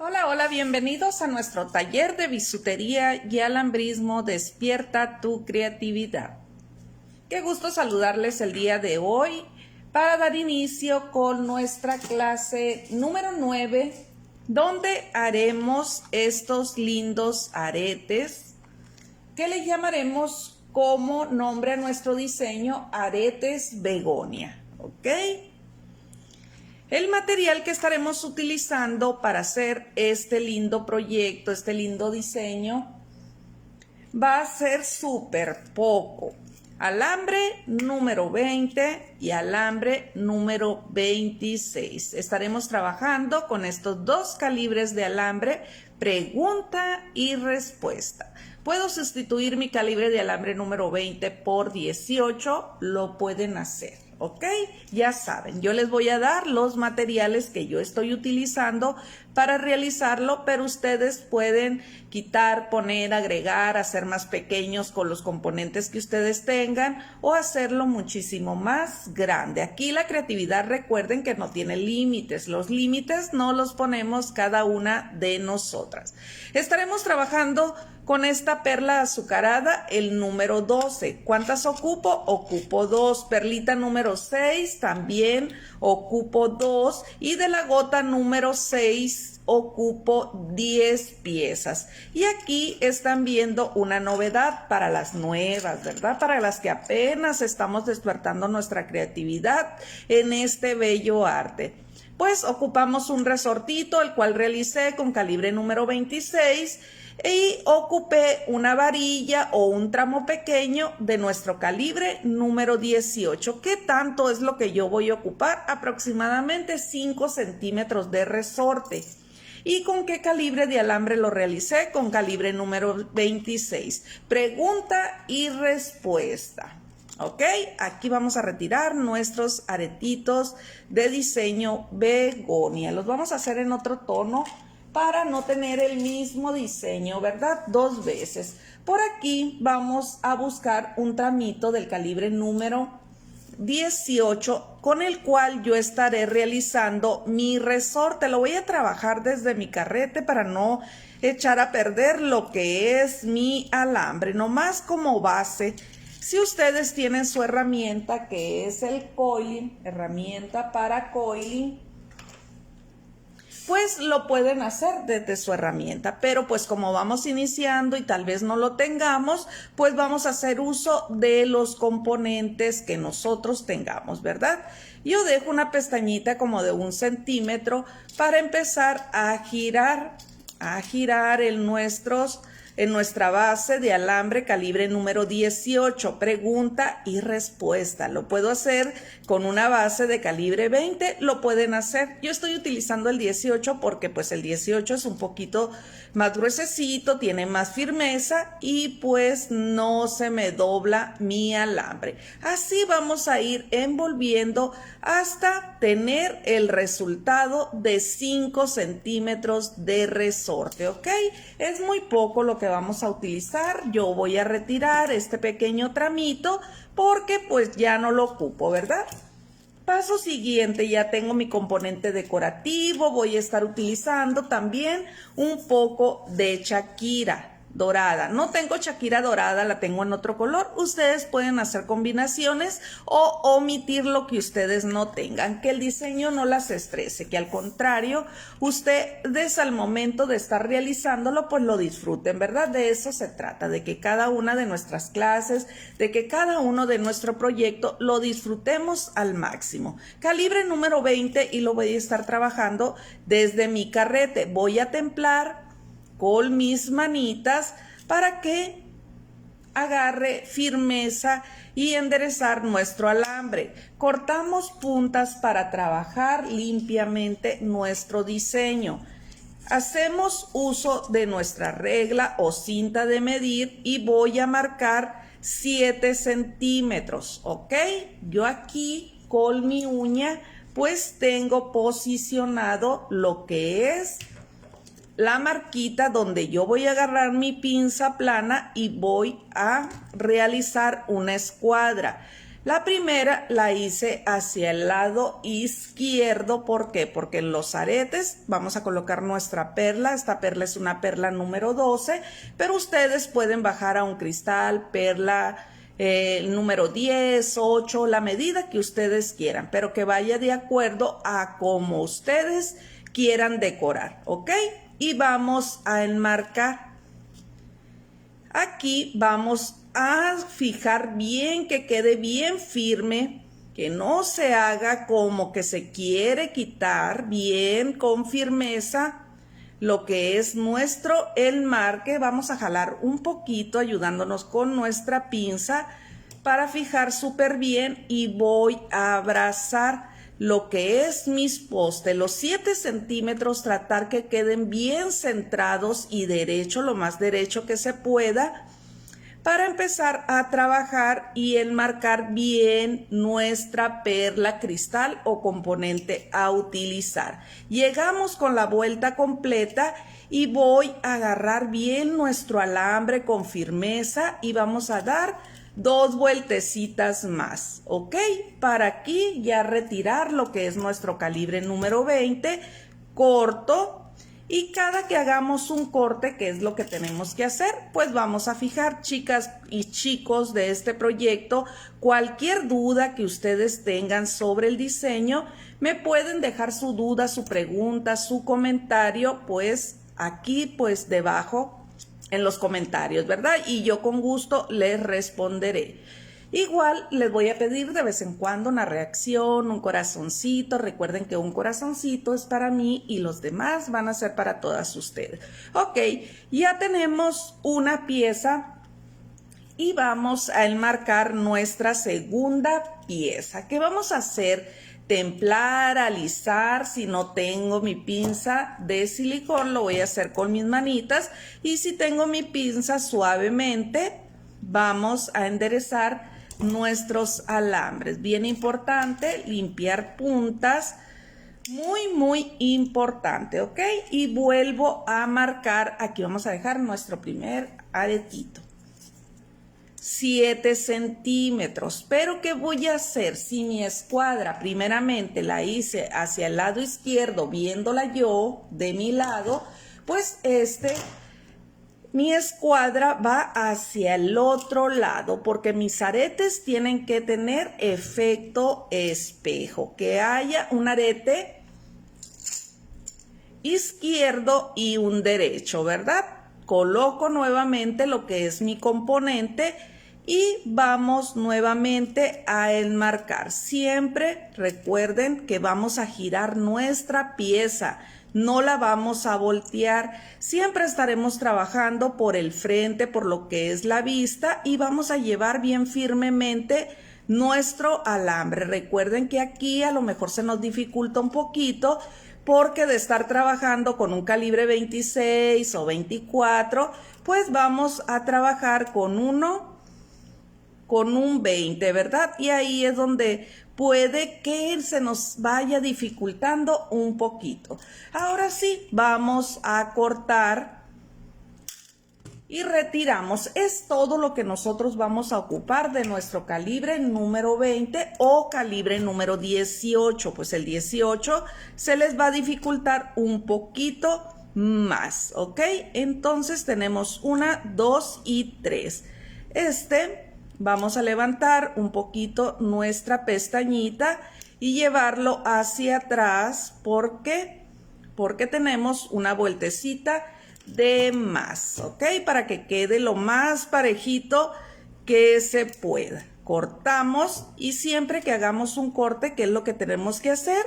Hola, hola, bienvenidos a nuestro taller de bisutería y alambrismo Despierta tu creatividad. Qué gusto saludarles el día de hoy para dar inicio con nuestra clase número 9, donde haremos estos lindos aretes que le llamaremos como nombre a nuestro diseño aretes begonia, ¿ok? El material que estaremos utilizando para hacer este lindo proyecto, este lindo diseño, va a ser súper poco. Alambre número 20 y alambre número 26. Estaremos trabajando con estos dos calibres de alambre, pregunta y respuesta. ¿Puedo sustituir mi calibre de alambre número 20 por 18? Lo pueden hacer, ¿ok? Ya saben, yo les voy a dar los materiales que yo estoy utilizando para realizarlo, pero ustedes pueden quitar, poner, agregar, hacer más pequeños con los componentes que ustedes tengan o hacerlo muchísimo más grande. Aquí la creatividad, recuerden que no tiene límites. Los límites no los ponemos cada una de nosotras. Estaremos trabajando con esta perla azucarada, el número 12. ¿Cuántas ocupo? Ocupo 2. Perlita número 6, también ocupo 2. Y de la gota número 6, ocupo 10 piezas. Y aquí están viendo una novedad para las nuevas, ¿verdad? Para las que apenas estamos despertando nuestra creatividad en este bello arte. Pues ocupamos un resortito, el cual realicé con calibre número 26, y ocupé una varilla o un tramo pequeño de nuestro calibre número 18. ¿Qué tanto es lo que yo voy a ocupar? Aproximadamente 5 centímetros de resorte. ¿Y con qué calibre de alambre lo realicé? Con calibre número 26. Pregunta y respuesta. ¿Ok? Aquí vamos a retirar nuestros aretitos de diseño begonia. Los vamos a hacer en otro tono para no tener el mismo diseño, ¿verdad? Dos veces. Por aquí vamos a buscar un tramito del calibre número 18 con el cual yo estaré realizando mi resorte. Lo voy a trabajar desde mi carrete para no echar a perder lo que es mi alambre, nomás como base. Si ustedes tienen su herramienta, que es el coiling, herramienta para coiling, pues lo pueden hacer desde su herramienta, pero pues como vamos iniciando y tal vez no lo tengamos, pues vamos a hacer uso de los componentes que nosotros tengamos, ¿verdad? Yo dejo una pestañita como de 1 centímetro para empezar a girar en nuestra base de alambre calibre número 18, pregunta y respuesta. Lo puedo hacer con una base de calibre 20, lo pueden hacer. Yo estoy utilizando el 18 porque pues el 18 es un poquito más gruesecito, tiene más firmeza y pues no se me dobla mi alambre. Así vamos a ir envolviendo hasta tener el resultado de 5 centímetros de resorte, ¿ok? Es muy poco lo que vamos a utilizar. Yo voy a retirar este pequeño tramito porque pues ya no lo ocupo, ¿verdad? Paso siguiente, ya tengo mi componente decorativo. Voy a estar utilizando también un poco de Shakira dorada. No tengo Shakira dorada, la tengo en otro color. Ustedes pueden hacer combinaciones o omitir lo que ustedes no tengan, que el diseño no las estrese, que al contrario, ustedes al momento de estar realizándolo, pues lo disfruten, ¿verdad? De eso se trata, de que cada una de nuestras clases, de que cada uno de nuestro proyecto lo disfrutemos al máximo. Calibre número 20 y lo voy a estar trabajando desde mi carrete. Voy a templar con mis manitas para que agarre firmeza y enderezar nuestro alambre. Cortamos puntas para trabajar limpiamente nuestro diseño. Hacemos uso de nuestra regla o cinta de medir y voy a marcar 7 centímetros, ¿ok? Yo aquí con mi uña pues tengo posicionado lo que es la marquita donde yo voy a agarrar mi pinza plana y voy a realizar una escuadra. La primera la hice hacia el lado izquierdo. ¿Por qué? Porque en los aretes vamos a colocar nuestra perla. Esta perla es una perla número 12, pero ustedes pueden bajar a un cristal, perla número 10, 8, la medida que ustedes quieran, pero que vaya de acuerdo a cómo ustedes quieran decorar, ¿ok? Y vamos a enmarcar. Aquí vamos a fijar bien que quede bien firme, que no se haga como que se quiere quitar, bien con firmeza lo que es nuestro enmarque. Vamos a jalar un poquito ayudándonos con nuestra pinza para fijar súper bien, y voy a abrazar lo que es mis postes, los 7 centímetros, tratar que queden bien centrados y derecho, lo más derecho que se pueda, para empezar a trabajar y enmarcar bien nuestra perla, cristal o componente a utilizar. Llegamos con la vuelta completa y voy a agarrar bien nuestro alambre con firmeza y vamos a dar 2 vueltecitas más, ¿ok? Para aquí ya retirar lo que es nuestro calibre número 20, corto. Y cada que hagamos un corte, ¿qué es lo que tenemos que hacer? Pues vamos a fijar, chicas y chicos de este proyecto, cualquier duda que ustedes tengan sobre el diseño, me pueden dejar su duda, su pregunta, su comentario, pues aquí, pues debajo en los comentarios, ¿verdad? Y yo con gusto les responderé. Igual les voy a pedir de vez en cuando una reacción, un corazoncito. Recuerden que un corazoncito es para mí y los demás van a ser para todas ustedes. Ok, ya tenemos una pieza y vamos a enmarcar nuestra segunda pieza. ¿Qué vamos a hacer? Templar, alisar. Si no tengo mi pinza de silicón, lo voy a hacer con mis manitas. Y si tengo mi pinza, suavemente vamos a enderezar nuestros alambres. Bien importante limpiar puntas, muy importante, ¿ok? Y vuelvo a marcar. Aquí vamos a dejar nuestro primer aretito, 7 centímetros. Pero ¿qué voy a hacer? Si mi escuadra primeramente la hice hacia el lado izquierdo, viéndola yo de mi lado, pues mi escuadra va hacia el otro lado, porque mis aretes tienen que tener efecto espejo, que haya un arete izquierdo y un derecho, ¿verdad? Coloco nuevamente lo que es mi componente y vamos nuevamente a enmarcar. Siempre recuerden que vamos a girar nuestra pieza, no la vamos a voltear. Siempre estaremos trabajando por el frente, por lo que es la vista, y vamos a llevar bien firmemente nuestro alambre. Recuerden que aquí a lo mejor se nos dificulta un poquito, porque de estar trabajando con un calibre 26 o 24, pues vamos a trabajar con un 20, ¿verdad? Y ahí es donde puede que se nos vaya dificultando un poquito. Ahora sí, vamos a cortar y retiramos. Es todo lo que nosotros vamos a ocupar de nuestro calibre número 20 o calibre número 18. Pues el 18 se les va a dificultar un poquito más, ¿ok? Entonces tenemos 1, 2 y 3. Vamos a levantar un poquito nuestra pestañita y llevarlo hacia atrás. ¿Por qué? Porque tenemos una vueltecita de más, ¿ok? Para que quede lo más parejito que se pueda. Cortamos, y siempre que hagamos un corte, ¿qué es lo que tenemos que hacer?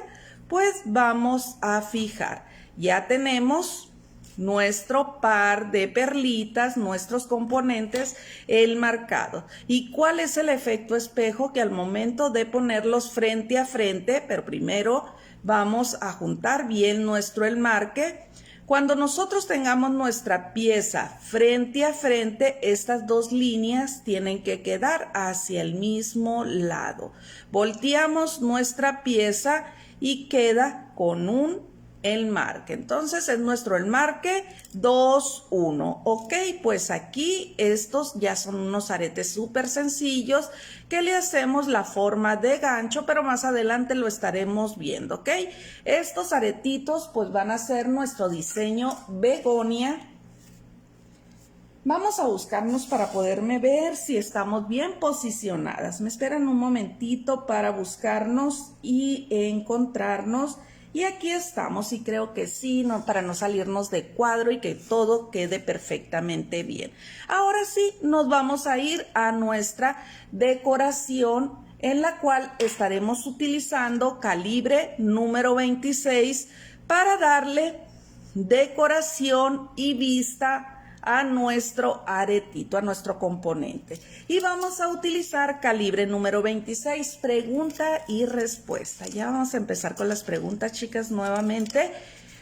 Pues vamos a fijar. Ya tenemos nuestro par de perlitas, nuestros componentes, el marcado. ¿Y cuál es el efecto espejo? Que al momento de ponerlos frente a frente, pero primero vamos a juntar bien nuestro enmarque. Cuando nosotros tengamos nuestra pieza frente a frente, estas dos líneas tienen que quedar hacia el mismo lado. Volteamos nuestra pieza y queda con un enmarque. Entonces es nuestro enmarque 2, 1. Ok, pues aquí estos ya son unos aretes súper sencillos que le hacemos la forma de gancho, pero más adelante lo estaremos viendo, ok. Estos aretitos pues van a ser nuestro diseño begonia. Vamos a buscarnos para poderme ver si estamos bien posicionadas. Me esperan un momentito para buscarnos y encontrarnos. Y aquí estamos, y creo que sí, no, para no salirnos de cuadro y que todo quede perfectamente bien. Ahora sí, nos vamos a ir a nuestra decoración, en la cual estaremos utilizando calibre número 26 para darle decoración y vista a nuestro aretito, a nuestro componente. Y vamos a utilizar calibre número 26, pregunta y respuesta. Ya vamos a empezar con las preguntas, chicas, nuevamente.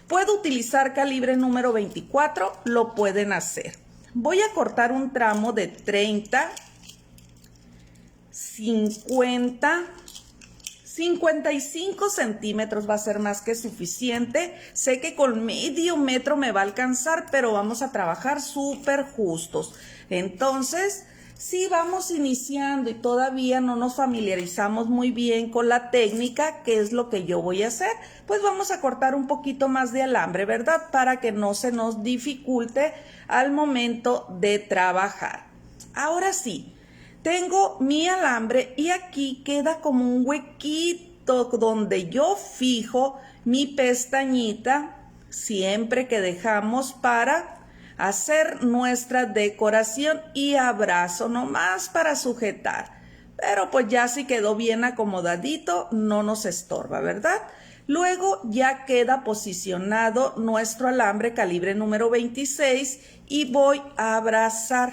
¿Puedo utilizar calibre número 24? Lo pueden hacer. Voy a cortar un tramo de 30, 50, 55 centímetros va a ser más que suficiente. Sé que con medio metro me va a alcanzar, pero vamos a trabajar súper justos. Entonces, si vamos iniciando y todavía no nos familiarizamos muy bien con la técnica, ¿qué es lo que yo voy a hacer? Pues vamos a cortar un poquito más de alambre, ¿verdad? Para que no se nos dificulte al momento de trabajar. Ahora sí. Tengo mi alambre y aquí queda como un huequito donde yo fijo mi pestañita siempre que dejamos para hacer nuestra decoración y abrazo nomás para sujetar. Pero pues ya si quedó bien acomodadito no nos estorba, ¿verdad? Luego ya queda posicionado nuestro alambre calibre número 26 y voy a abrazar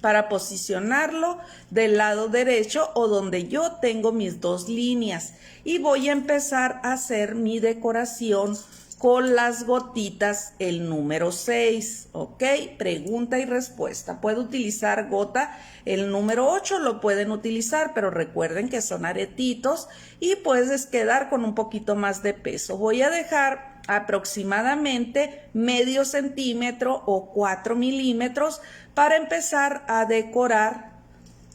para posicionarlo del lado derecho o donde yo tengo mis dos líneas, y voy a empezar a hacer mi decoración con las gotitas el número 6, ok. Pregunta y respuesta. ¿Puedo utilizar gota el número 8? Lo pueden utilizar, pero recuerden que son aretitos y puedes quedar con un poquito más de peso. Voy a dejar aproximadamente medio centímetro o 4 milímetros para empezar a decorar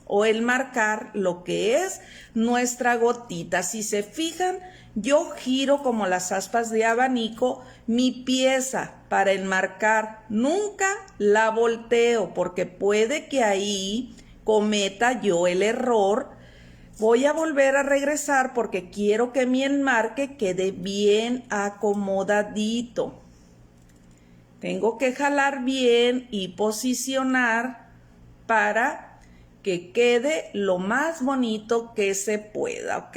o enmarcar lo que es nuestra gotita. Si se fijan, yo giro como las aspas de abanico mi pieza para enmarcar. Nunca la volteo porque puede que ahí cometa yo el error. Voy a volver a regresar porque quiero que mi enmarque quede bien acomodadito. Tengo que jalar bien y posicionar para que quede lo más bonito que se pueda, ¿ok?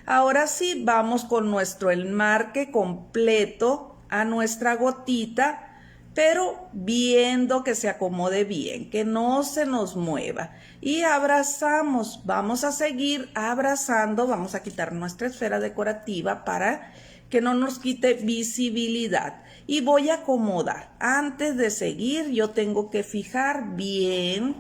Ahora sí, vamos con nuestro enmarque completo a nuestra gotita, pero viendo que se acomode bien, que no se nos mueva. Y abrazamos, vamos a seguir abrazando, vamos a quitar nuestra esfera decorativa para que no nos quite visibilidad. Y voy a acomodar. Antes de seguir, yo tengo que fijar bien.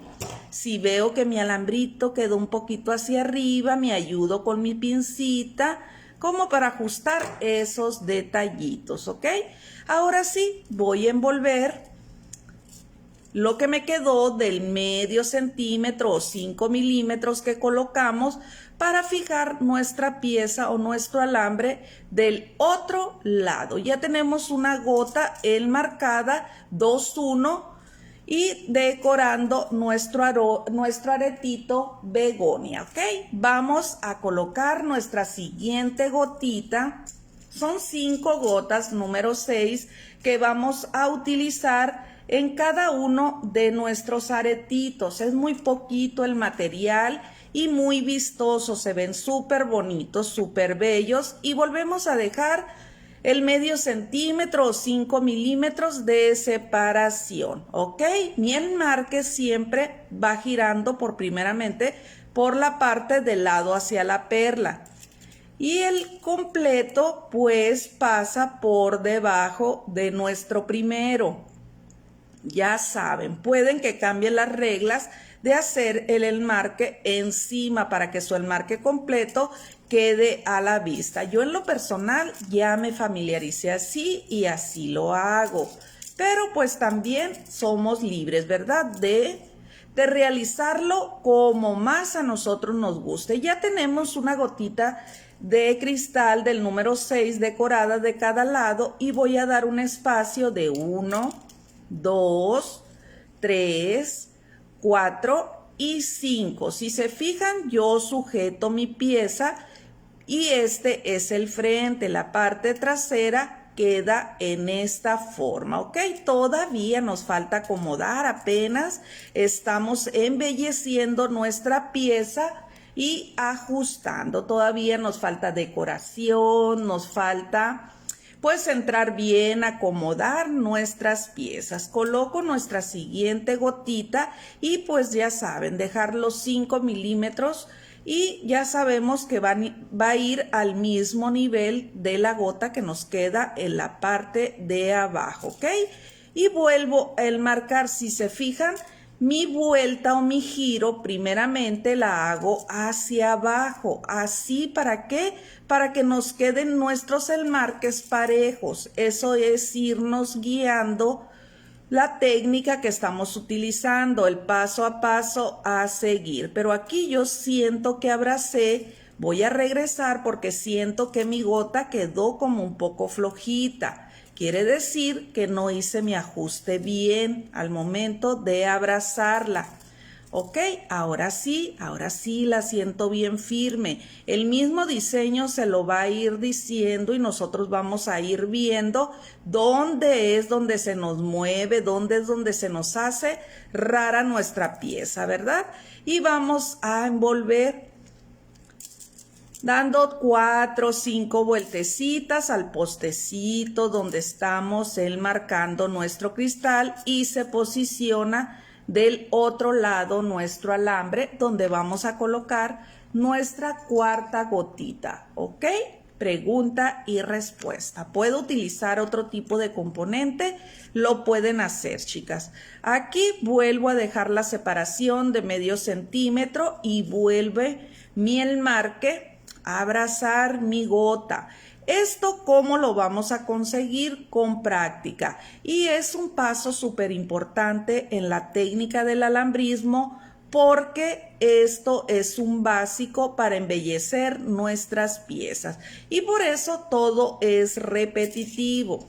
Si veo que mi alambrito quedó un poquito hacia arriba, me ayudo con mi pincita como para ajustar esos detallitos, ¿ok? Ahora sí, voy a envolver lo que me quedó del medio centímetro o 5 milímetros que colocamos para fijar nuestra pieza o nuestro alambre del otro lado. Ya tenemos una gota enmarcada 2-1 y decorando nuestro aretito begonia, ¿ok? Vamos a colocar nuestra siguiente gotita. Son 5 gotas número 6 que vamos a utilizar en cada uno de nuestros aretitos. Es muy poquito el material y muy vistoso, se ven súper bonitos, súper bellos, y volvemos a dejar el medio centímetro o 5 milímetros de separación, ¿ok? Mi enmarque siempre va girando primeramente por la parte del lado hacia la perla. Y el completo pues pasa por debajo de nuestro primero. Ya saben, pueden que cambien las reglas de hacer el enmarque encima para que su enmarque completo quede a la vista. Yo en lo personal ya me familiaricé así y así lo hago. Pero pues también somos libres, ¿verdad? De realizarlo como más a nosotros nos guste. Ya tenemos una gotita de cristal del número 6 decorada de cada lado y voy a dar un espacio de 1, 2, 3, 4 y 5. Si se fijan, yo sujeto mi pieza y este es el frente, la parte trasera queda en esta forma, ¿ok? Todavía nos falta acomodar, apenas estamos embelleciendo nuestra pieza y ajustando. Todavía nos falta decoración, nos falta pues centrar bien, acomodar nuestras piezas. Coloco nuestra siguiente gotita y pues ya saben, dejar los 5 milímetros y ya sabemos que va a ir al mismo nivel de la gota que nos queda en la parte de abajo, ¿ok? Y vuelvo a enmarcar, si se fijan, mi vuelta o mi giro primeramente la hago hacia abajo, así, ¿para qué? Para que nos queden nuestros enmarques parejos. Eso es irnos guiando la técnica que estamos utilizando, el paso a paso a seguir. Pero aquí yo siento que abracé, voy a regresar porque siento que mi gota quedó como un poco flojita. Quiere decir que no hice mi ajuste bien al momento de abrazarla. Ok, ahora sí la siento bien firme. El mismo diseño se lo va a ir diciendo y nosotros vamos a ir viendo dónde es donde se nos mueve, dónde es donde se nos hace rara nuestra pieza, ¿verdad? Y vamos a envolver dando 4 o 5 vueltecitas al postecito donde estamos enmarcando nuestro cristal y se posiciona del otro lado nuestro alambre donde vamos a colocar nuestra cuarta gotita, ¿ok? Pregunta y respuesta. ¿Puedo utilizar otro tipo de componente? Lo pueden hacer, chicas. Aquí vuelvo a dejar la separación de medio centímetro y vuelve mi enmarque a abrazar mi gota. Esto, ¿cómo lo vamos a conseguir? Con práctica. Y es un paso súper importante en la técnica del alambrismo porque esto es un básico para embellecer nuestras piezas. Y por eso todo es repetitivo.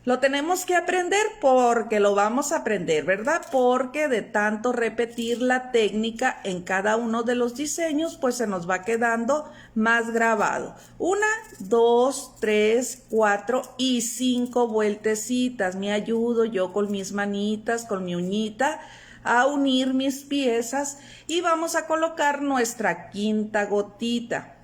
Lo tenemos que aprender porque lo vamos a aprender, ¿verdad? Porque de tanto repetir la técnica en cada uno de los diseños, pues se nos va quedando más grabado. 1, 2, 3, 4 y 5 vueltecitas. Me ayudo yo con mis manitas, con mi uñita, a unir mis piezas y vamos a colocar nuestra quinta gotita.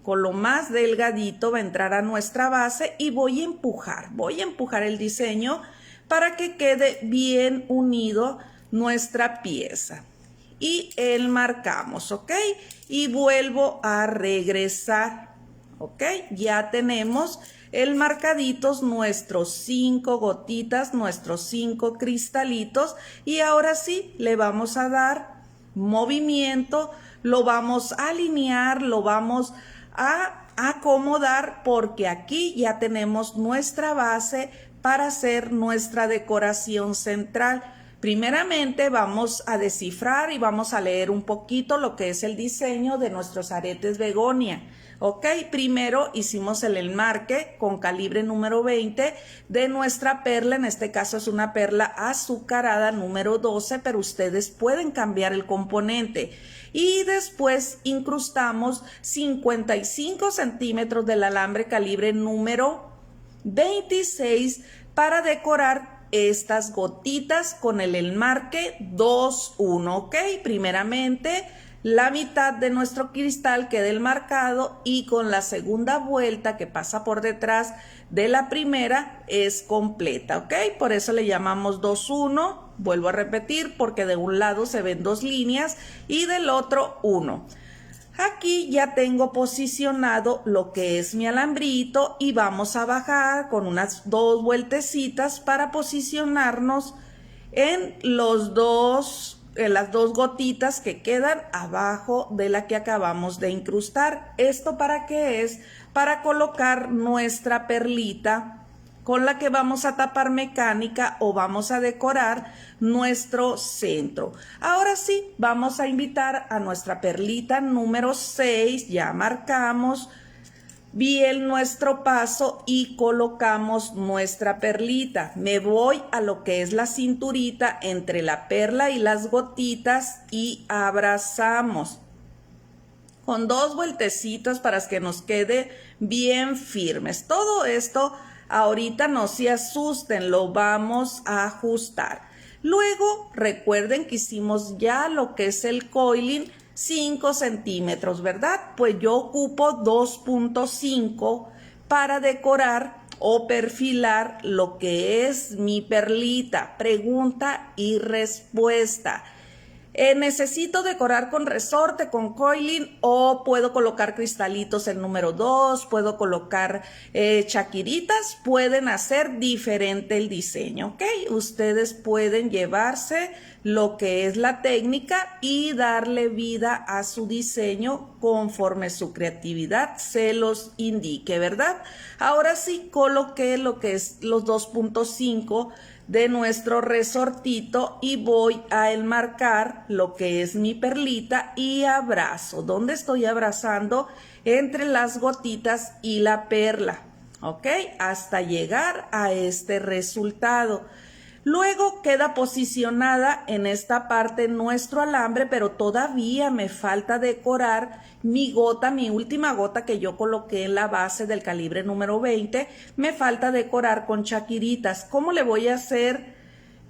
Con lo más delgadito va a entrar a nuestra base y voy a empujar el diseño para que quede bien unido nuestra pieza. Y enmarcamos, ¿ok? Y vuelvo a regresar, ¿ok? Ya tenemos enmarcaditos nuestros 5 gotitas, nuestros 5 cristalitos y ahora sí le vamos a dar movimiento, lo vamos a alinear, lo vamos a acomodar porque aquí ya tenemos nuestra base para hacer nuestra decoración central. Primeramente vamos a descifrar y vamos a leer un poquito lo que es el diseño de nuestros aretes begonia. Ok, primero hicimos el enmarque con calibre número 20 de nuestra perla, en este caso es una perla azucarada número 12, pero ustedes pueden cambiar el componente. Y después incrustamos 55 centímetros del alambre calibre número 26 para decorar estas gotitas con el enmarque 2-1, ¿ok? Primeramente la mitad de nuestro cristal queda enmarcado y con la segunda vuelta que pasa por detrás de la primera es completa, ¿ok? Por eso le llamamos 2-1, vuelvo a repetir porque de un lado se ven 2 líneas y del otro 1. Aquí ya tengo posicionado lo que es mi alambrito y vamos a bajar con unas 2 vueltecitas para posicionarnos en los 2 las dos gotitas que quedan abajo de la que acabamos de incrustar. ¿Esto para qué es? Para colocar nuestra perlita con la que vamos a tapar mecánica o vamos a decorar nuestro centro. Ahora sí, vamos a invitar a nuestra perlita número 6, ya marcamos bien nuestro paso y colocamos nuestra perlita. Me voy a lo que es la cinturita entre la perla y las gotitas y abrazamos con 2 vueltecitos para que nos quede bien firmes. Todo esto ahorita no se asusten, lo vamos a ajustar. Luego recuerden que hicimos ya lo que es el coiling 5 centímetros, ¿verdad? Pues yo ocupo 2.5 para decorar o perfilar lo que es mi perlita. Pregunta y respuesta. ¿Necesito decorar con resorte, con coiling, o puedo colocar cristalitos el número 2, puedo colocar chaquiritas? Pueden hacer diferente el diseño, ¿ok? Ustedes pueden llevarse lo que es la técnica y darle vida a su diseño conforme su creatividad se los indique, ¿verdad? Ahora sí coloqué lo que es los 2.5 de nuestro resortito y voy a enmarcar lo que es mi perlita y abrazo. ¿Dónde estoy abrazando? Entre las gotitas y la perla, ¿ok? Hasta llegar a este resultado. Luego queda posicionada en esta parte nuestro alambre, pero todavía me falta decorar mi gota, mi última gota que yo coloqué en la base del calibre número 20. Me falta decorar con chaquiritas. ¿Cómo le voy a hacer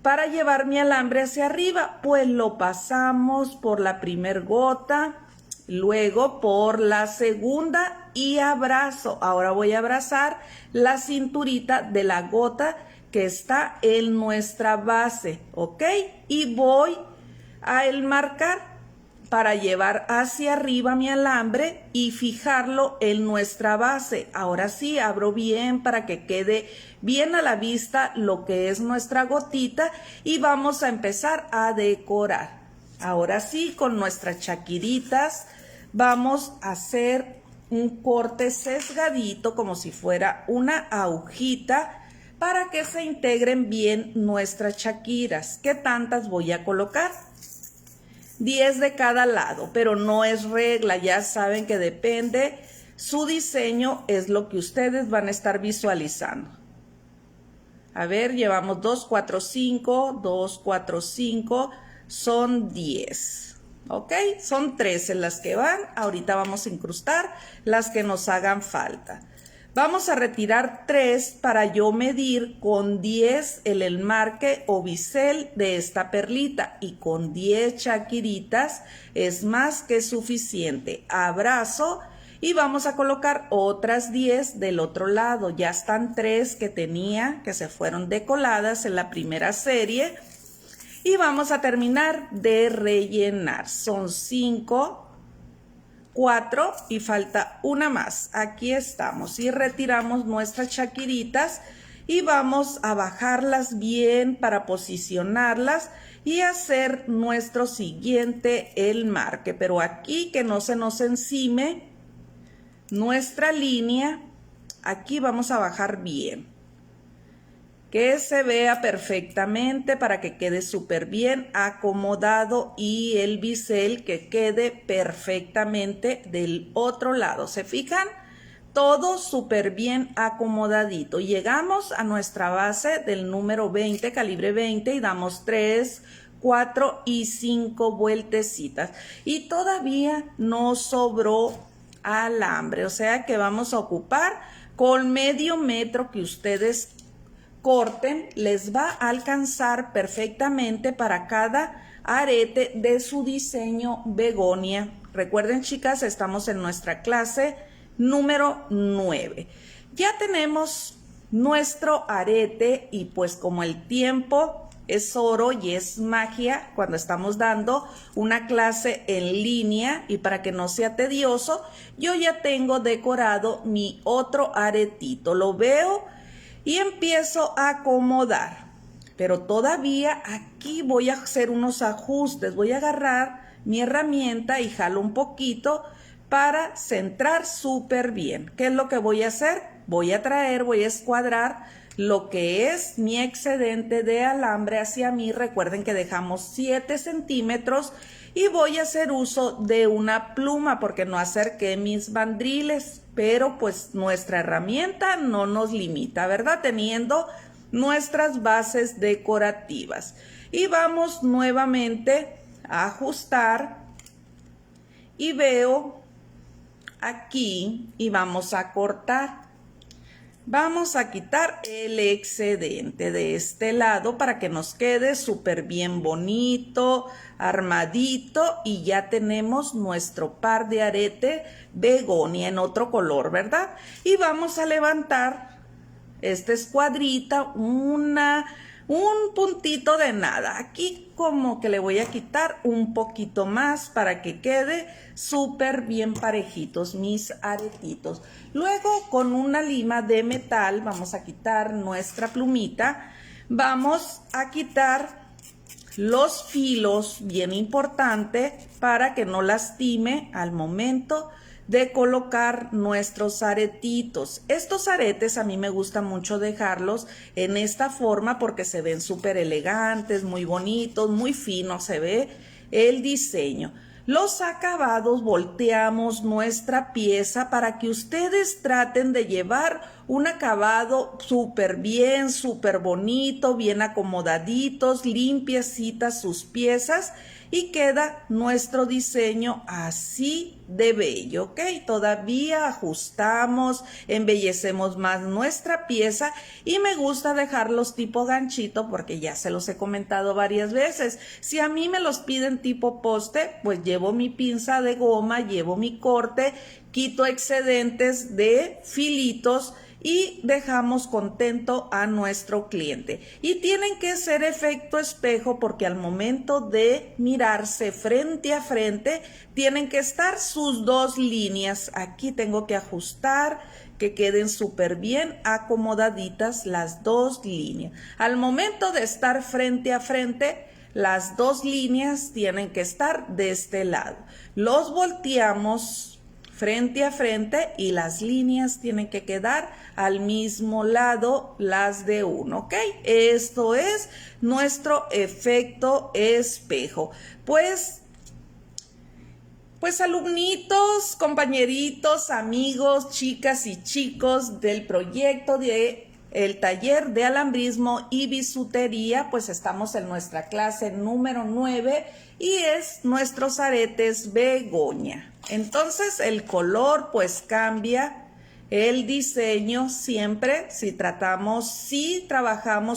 para llevar mi alambre hacia arriba? Pues lo pasamos por la primer gota, luego por la segunda y abrazo. Ahora voy a abrazar la cinturita de la gota que está en nuestra base, ¿ok? Y voy a enmarcar para llevar hacia arriba mi alambre y fijarlo en nuestra base. Ahora sí, abro bien para que quede bien a la vista lo que es nuestra gotita y vamos a empezar a decorar. Ahora sí, con nuestras chaquiritas vamos a hacer un corte sesgadito como si fuera una agujita, para que se integren bien nuestras chaquiras. ¿Qué tantas voy a colocar? 10 de cada lado, pero no es regla, ya saben que depende, su diseño es lo que ustedes van a estar visualizando. A ver, llevamos 2, 4, 5, 2, 4, 5, son 10. ¿Ok? Son 13 las que van, ahorita vamos a incrustar las que nos hagan falta. Vamos a retirar 3 para yo medir con 10 el enmarque o bisel de esta perlita y con 10 chaquiritas es más que suficiente. Abrazo y vamos a colocar otras 10 del otro lado. Ya están 3 que tenía que se fueron decoladas en la primera serie y vamos a terminar de rellenar. Son 5, 4 y falta una más. Aquí estamos y retiramos nuestras chaquiritas y vamos a bajarlas bien para posicionarlas y hacer nuestro siguiente enmarque, pero aquí que no se nos encime nuestra línea. Aquí vamos a bajar bien, que se vea perfectamente para que quede súper bien acomodado y el bisel que quede perfectamente del otro lado. ¿Se fijan? Todo súper bien acomodadito. Llegamos a nuestra base del número 20, calibre 20 y damos 3, 4 y 5 vueltecitas. Y todavía nos sobró alambre, o sea que vamos a ocupar con medio metro que ustedes corten, les va a alcanzar perfectamente para cada arete de su diseño begonia. Recuerden, chicas, estamos en nuestra clase número 9. Ya tenemos nuestro arete y pues como el tiempo es oro y es magia cuando estamos dando una clase en línea y para que no sea tedioso, yo ya tengo decorado mi otro aretito. Lo veo y empiezo a acomodar. pero todavía aquí voy a hacer unos ajustes. Voy a agarrar mi herramienta y jalo un poquito para centrar súper bien. ¿Qué es lo que voy a hacer? Voy a escuadrar lo que es mi excedente de alambre hacia mí. Recuerden que dejamos 7 centímetros y voy a hacer uso de una pluma porque no acerqué mis mandriles, pero pues nuestra herramienta no nos limita, ¿verdad? Teniendo nuestras bases decorativas. Y vamos nuevamente a ajustar y veo aquí y vamos a cortar. Vamos a quitar el excedente de este lado para que nos quede súper bien bonito, armadito, y ya tenemos nuestro par de arete begonia en otro color, ¿verdad? Y vamos a levantar esta escuadrita, un puntito de nada. Aquí como que le voy a quitar un poquito más para que quede súper bien parejitos mis aretitos. Luego con una lima de metal vamos a quitar nuestra plumita. Vamos a quitar los filos, bien importante, para que no lastime al momento de colocar nuestros aretitos. Estos aretes a mí me gusta mucho dejarlos en esta forma porque se ven súper elegantes, muy bonitos, muy fino se ve el diseño. Los acabados, volteamos nuestra pieza para que ustedes traten de llevar un acabado súper bien, súper bonito, bien acomodaditos, limpiecitas sus piezas, y queda nuestro diseño así de bello, ¿ok? Todavía ajustamos, embellecemos más nuestra pieza y me gusta dejarlos tipo ganchito porque ya se los he comentado varias veces. Si a mí me los piden tipo poste, pues llevo mi pinza de goma, llevo mi corte, quito excedentes de filitos y dejamos contento a nuestro cliente. Y tienen que ser efecto espejo porque al momento de mirarse frente a frente tienen que estar sus dos líneas. Aquí tengo que ajustar que queden súper bien acomodaditas las dos líneas. Al momento de estar frente a frente, las dos líneas tienen que estar de este lado. Los volteamos frente a frente y las líneas tienen que quedar al mismo lado las de uno, ¿ok? Esto es nuestro efecto espejo. Pues alumnitos, compañeritos, amigos, chicas y chicos del proyecto de el taller de alambrismo y bisutería, pues estamos en nuestra clase número 9 y es nuestros aretes begonia. Entonces el color pues cambia, el diseño siempre, si trabajamos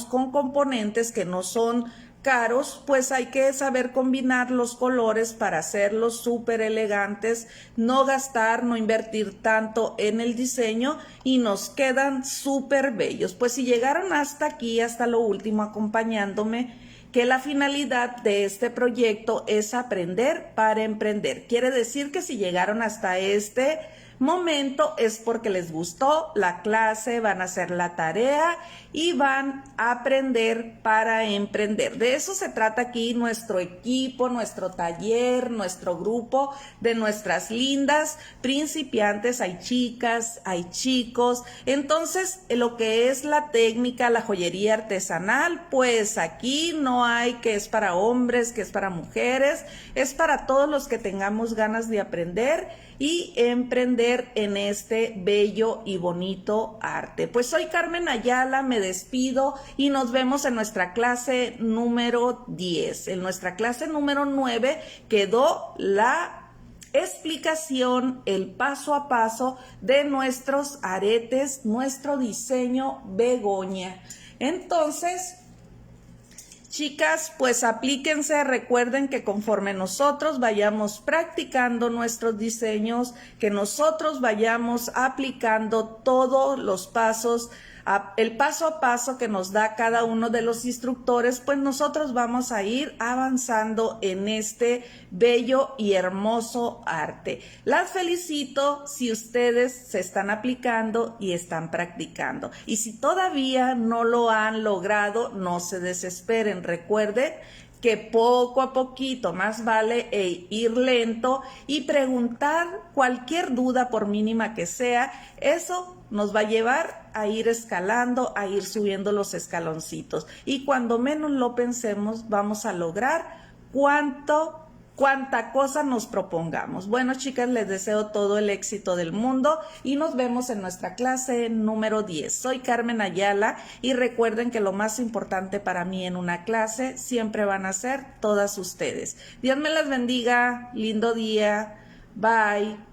con componentes que no son caros, pues hay que saber combinar los colores para hacerlos súper elegantes, no gastar, no invertir tanto en el diseño y nos quedan súper bellos. Pues si llegaron hasta aquí, hasta lo último acompañándome, que la finalidad de este proyecto es aprender para emprender. Quiere decir que si llegaron hasta este momento es porque les gustó la clase, van a hacer la tarea y van a aprender para emprender. De eso se trata aquí nuestro equipo, nuestro taller, nuestro grupo de nuestras lindas principiantes. Hay chicas, hay chicos. Entonces, lo que es la técnica, la joyería artesanal, pues aquí no hay que es para hombres, que es para mujeres, es para todos los que tengamos ganas de aprender y emprender en este bello y bonito arte. Pues soy Carmen Ayala, me despido y nos vemos en nuestra clase número 10. En nuestra clase número 9 quedó la explicación, el paso a paso de nuestros aretes, nuestro diseño begonia. Entonces, chicas, pues aplíquense, recuerden que conforme nosotros vayamos practicando nuestros diseños, que nosotros vayamos aplicando todos los pasos el paso a paso que nos da cada uno de los instructores, pues nosotros vamos a ir avanzando en este bello y hermoso arte. Las felicito si ustedes se están aplicando y están practicando. Y si todavía no lo han logrado, no se desesperen. Recuerden que poco a poquito, más vale ir lento y preguntar cualquier duda, por mínima que sea. Eso nos va a llevar a ir escalando, a ir subiendo los escaloncitos. Y cuando menos lo pensemos, vamos a lograr cuánta cosa nos propongamos. Bueno, chicas, les deseo todo el éxito del mundo y nos vemos en nuestra clase número 10. Soy Carmen Ayala y recuerden que lo más importante para mí en una clase siempre van a ser todas ustedes. Dios me las bendiga, lindo día, bye.